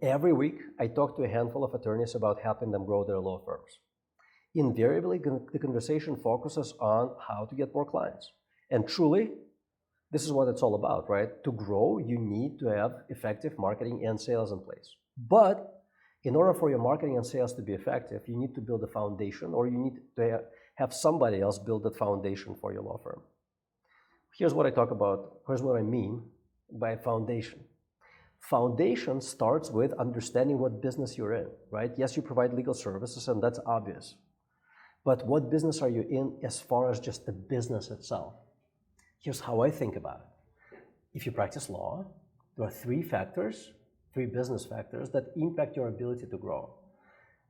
Every week, I talk to a handful of attorneys about helping them grow their law firms. Invariably, the conversation focuses on how to get more clients. And truly, this is what it's all about, right? To grow, you need to have effective marketing and sales in place. But in order for your marketing and sales to be effective, you need to build a foundation, or you need to have somebody else build that foundation for your law firm. Here's what I mean by foundation. Foundation starts with understanding what business you're in, right? Yes, you provide legal services, and that's obvious. But what business are you in as far as just the business itself? Here's how I think about it. If you practice law, there are three business factors that impact your ability to grow.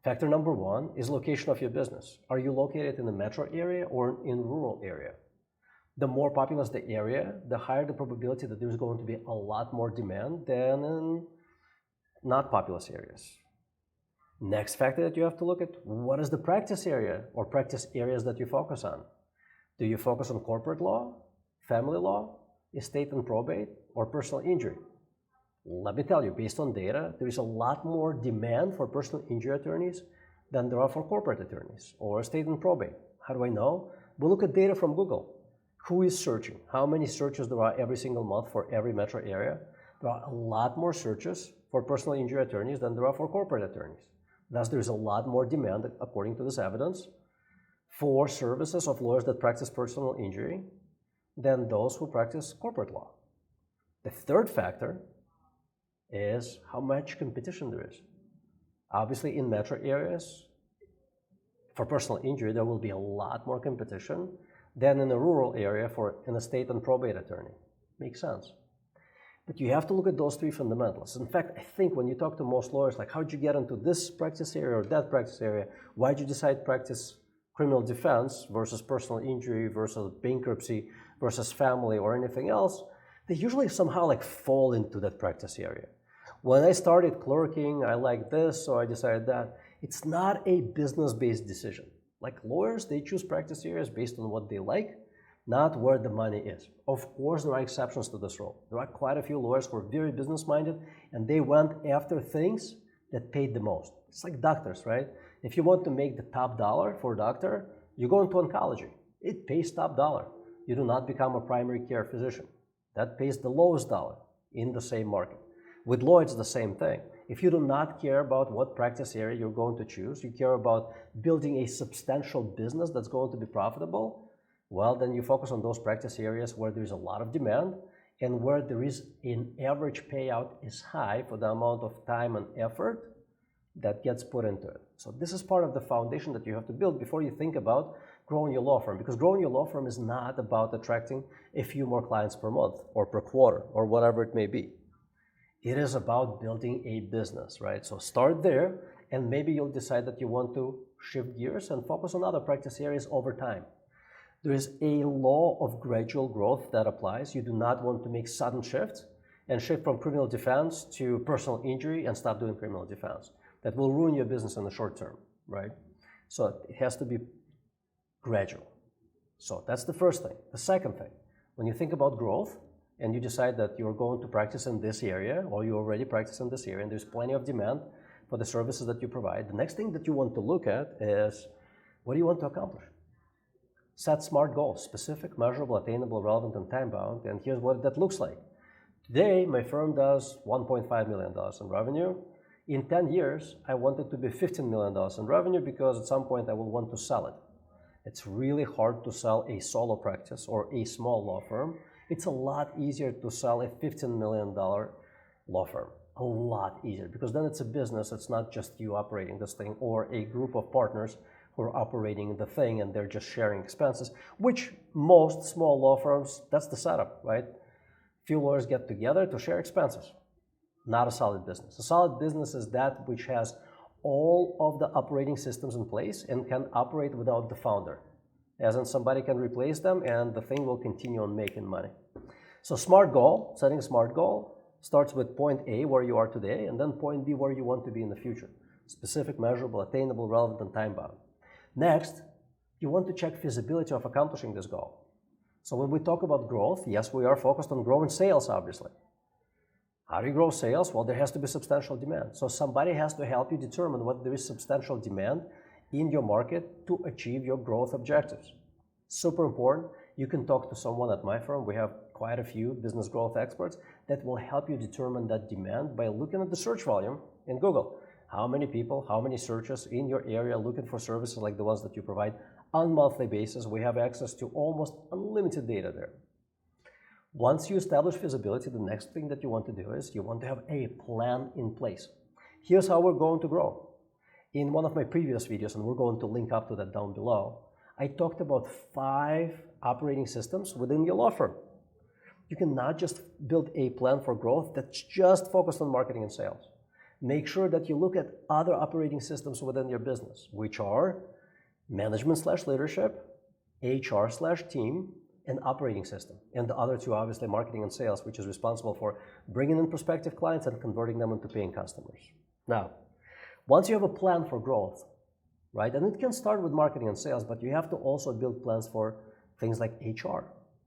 Factor number one is location of your business. Are you located in a metro area or in a rural area? The more populous the area, the higher the probability that there's going to be a lot more demand than in not populous areas. Next factor that you have to look at, what is the practice area or practice areas that you focus on? Do you focus on corporate law, family law, estate and probate, or personal injury? Let me tell you, based on data, there is a lot more demand for personal injury attorneys than there are for corporate attorneys or estate and probate. How do I know? We look at data from Google. Who is searching? How many searches there are every single month for every metro area? There are a lot more searches for personal injury attorneys than there are for corporate attorneys. Thus, there is a lot more demand, according to this evidence, for services of lawyers that practice personal injury than those who practice corporate law. The third factor is how much competition there is. Obviously, in metro areas, for personal injury, there will be a lot more competition than in a rural area for an estate and probate attorney. Makes sense. But you have to look at those three fundamentals. In fact, I think when you talk to most lawyers, like, how'd you get into this practice area or that practice area? Why'd you decide to practice criminal defense versus personal injury versus bankruptcy versus family or anything else? They usually somehow like fall into that practice area. When I started clerking, I liked this, so I decided that. It's not a business-based decision. Like lawyers, they choose practice areas based on what they like, not where the money is. Of course, there are exceptions to this rule. There are quite a few lawyers who are very business-minded, and they went after things that paid the most. It's like doctors, right? If you want to make the top dollar for a doctor, you go into oncology. It pays top dollar. You do not become a primary care physician. That pays the lowest dollar in the same market. With law, it's the same thing. If you do not care about what practice area you're going to choose, you care about building a substantial business that's going to be profitable, well, then you focus on those practice areas where there's a lot of demand and where there is an average payout is high for the amount of time and effort that gets put into it. So this is part of the foundation that you have to build before you think about growing your law firm, because growing your law firm is not about attracting a few more clients per month or per quarter or whatever it may be. It is about building a business, right? So start there, and maybe you'll decide that you want to shift gears and focus on other practice areas over time. There is a law of gradual growth that applies. You do not want to make sudden shifts and shift from criminal defense to personal injury and stop doing criminal defense. That will ruin your business in the short term, right? So it has to be gradual. So that's the first thing. The second thing, when you think about growth, and you decide that you're going to practice in this area, or you already practice in this area, and there's plenty of demand for the services that you provide, the next thing that you want to look at is, what do you want to accomplish? Set SMART goals: specific, measurable, attainable, relevant, and time-bound, and here's what that looks like. Today, my firm does $1.5 million in revenue. In 10 years, I want it to be $15 million in revenue because at some point I will want to sell it. It's really hard to sell a solo practice or a small law firm. It's a lot easier to sell a $15 million law firm. A lot easier, because then it's a business. It's not just you operating this thing or a group of partners who are operating the thing and they're just sharing expenses, which most small law firms, that's the setup, right? Few lawyers get together to share expenses. Not a solid business. A solid business is that which has all of the operating systems in place and can operate without the founder. As in, somebody can replace them and the thing will continue on making money. So SMART goal, setting a SMART goal, starts with point A, where you are today, and then point B, where you want to be in the future. Specific, measurable, attainable, relevant, and time-bound. Next, you want to check feasibility of accomplishing this goal. So when we talk about growth, yes, we are focused on growing sales, obviously. How do you grow sales? Well, there has to be substantial demand. So somebody has to help you determine whether there is substantial demand in your market to achieve your growth objectives. Super important. You can talk to someone at my firm. We have quite a few business growth experts that will help you determine that demand by looking at the search volume in Google. How many people, how many searches in your area looking for services like the ones that you provide on a monthly basis. We have access to almost unlimited data there. Once you establish feasibility, the next thing that you want to do is you want to have a plan in place. Here's how we're going to grow. In one of my previous videos, and we're going to link up to that down below, I talked about 5 operating systems within your law firm. You cannot just build a plan for growth that's just focused on marketing and sales. Make sure that you look at other operating systems within your business, which are management/leadership, HR/team, and operating system. And the other 2, obviously, marketing and sales, which is responsible for bringing in prospective clients and converting them into paying customers. Now, once you have a plan for growth, right, and it can start with marketing and sales, but you have to also build plans for things like HR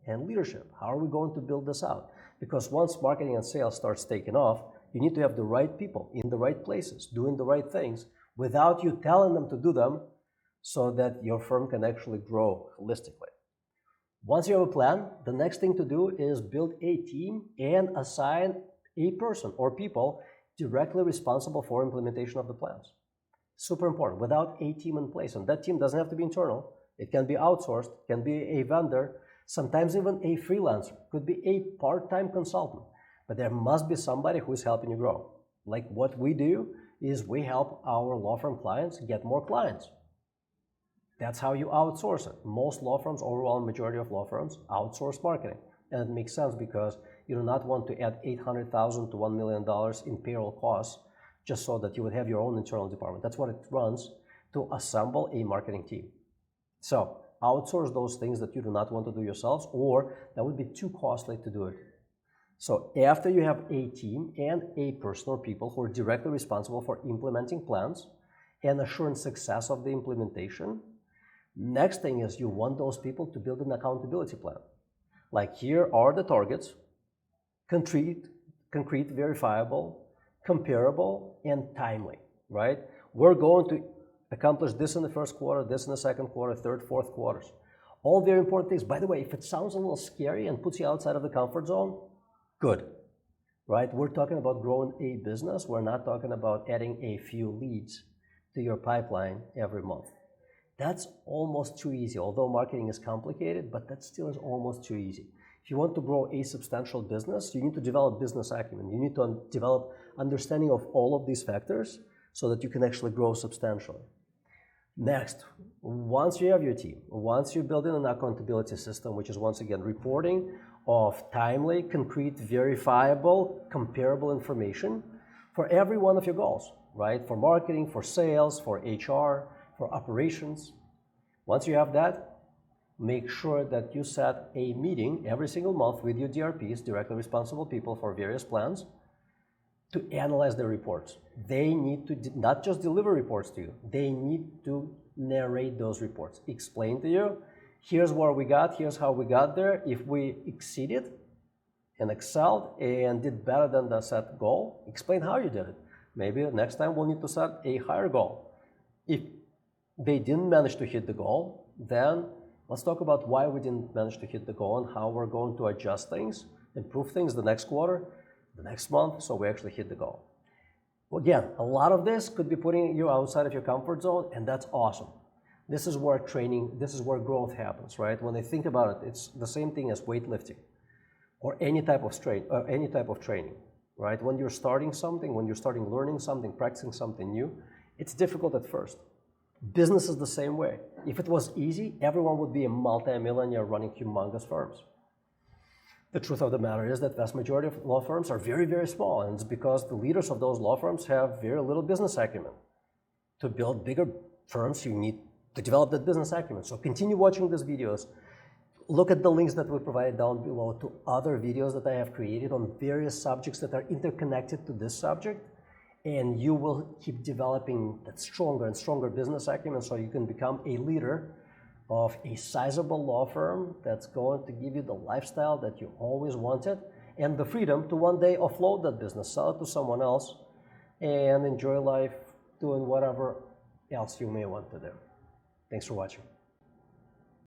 and leadership. How are we going to build this out? Because once marketing and sales starts taking off, you need to have the right people in the right places, doing the right things, without you telling them to do them, so that your firm can actually grow holistically. Once you have a plan, the next thing to do is build a team and assign a person or people directly responsible for implementation of the plans. Super important. Without a team in place, and that team doesn't have to be internal, it can be outsourced, can be a vendor, sometimes even a freelancer, could be a part-time consultant, but there must be somebody who's helping you grow. Like what we do is we help our law firm clients get more clients. That's how you outsource it. Most law firms, overwhelming majority of law firms, outsource marketing. And it makes sense because you do not want to add $800,000 to $1 million in payroll costs just so that you would have your own internal department. That's what it runs to assemble a marketing team. So outsource those things that you do not want to do yourselves, or that would be too costly to do it. So after you have a team and a person or people who are directly responsible for implementing plans and assuring success of the implementation, next thing is you want those people to build an accountability plan. Like, here are the targets, concrete, verifiable, comparable, and timely, right? We're going to accomplish this in the first quarter, this in the second quarter, third, fourth quarters. All very important things. By the way, if it sounds a little scary and puts you outside of the comfort zone, good, right? We're talking about growing a business. We're not talking about adding a few leads to your pipeline every month. That's almost too easy, although marketing is complicated, but that still is almost too easy. If you want to grow a substantial business, you need to develop business acumen. You need to develop understanding of all of these factors so that you can actually grow substantially. Next, once you have your team, once you build in an accountability system, which is once again reporting of timely, concrete, verifiable, comparable information for every one of your goals, right? For marketing, for sales, for HR, for operations. Once you have that, make sure that you set a meeting every single month with your DRPs, directly responsible people for various plans, to analyze their reports. They need to not just deliver reports to you, they need to narrate those reports. Explain to you, here's where we got, here's how we got there. If we exceeded and excelled and did better than the set goal, explain how you did it. Maybe next time we'll need to set a higher goal. If they didn't manage to hit the goal, then let's talk about why we didn't manage to hit the goal and how we're going to adjust things, improve things the next quarter, the next month, so we actually hit the goal. Again, a lot of this could be putting you outside of your comfort zone, and that's awesome. This is where growth happens, right? When I think about it, it's the same thing as weightlifting or any type of training, right? When you're starting something, when you're starting learning something, practicing something new, it's difficult at first. Business is the same way. If it was easy, everyone would be a multi-millionaire running humongous firms. The truth of the matter is that the vast majority of law firms are very, very small, and it's because the leaders of those law firms have very little business acumen. To build bigger firms, you need to develop that business acumen. So continue watching these videos. Look at the links that we provided down below to other videos that I have created on various subjects that are interconnected to this subject, and you will keep developing that stronger and stronger business acumen so you can become a leader of a sizable law firm that's going to give you the lifestyle that you always wanted and the freedom to one day offload that business, sell it to someone else, and enjoy life doing whatever else you may want to do. Thanks for watching.